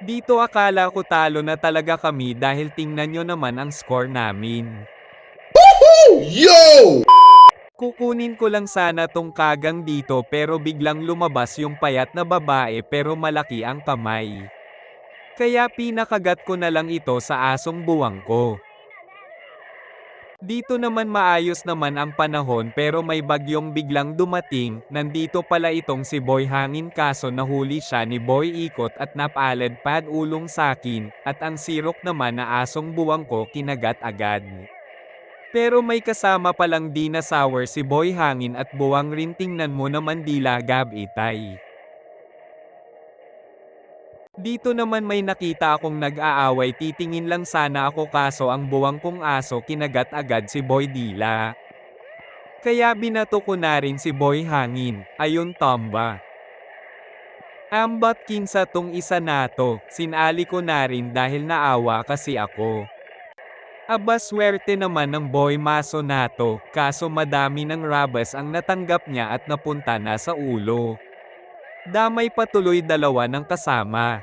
Dito akala ko talo na talaga kami dahil tingnan nyo naman ang score namin. Yo! Kukunin ko lang sana tong kagang dito pero biglang lumabas yung payat na babae pero malaki ang kamay. Kaya pinakagat ko na lang ito sa asong buwang ko. Dito naman maayos naman ang panahon pero may bagyong biglang dumating, nandito pala itong si Boy Hangin kaso nahuli siya ni Boy Ikot at napalad pad ulong sakin, at ang sirok naman na asong buwang ko kinagat agad. Pero may kasama palang dinosaur si Boy Hangin at buwang rin, tingnan mo naman dila gab itay. Dito naman may nakita akong nag-aaway, titingin lang sana ako kaso ang buwang kong aso kinagat agad si Boy Dila. Kaya binato ko na rin si Boy Hangin, ayun tamba. Ambat kinsa tong isa nato, sinali ko na rin dahil naawa kasi ako. Aba swerte naman ng Boy Maso nato, kaso madami ng rabas ang natanggap niya at napunta na sa ulo. Damay patuloy dalawa ng kasama.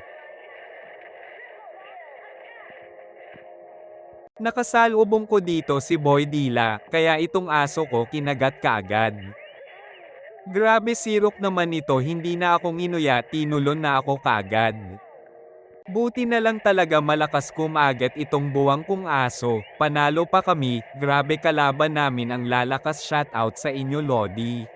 Nakasalubong ko dito si Boy Dila, kaya itong aso ko kinagat kaagad. Grabe sirok naman ito, hindi na akong inuya, tinulon na ako kaagad. Buti na lang talaga malakas kumagat itong buwang kong aso, panalo pa kami, grabe kalaban namin ang lalakas, shoutout sa inyo Lodi.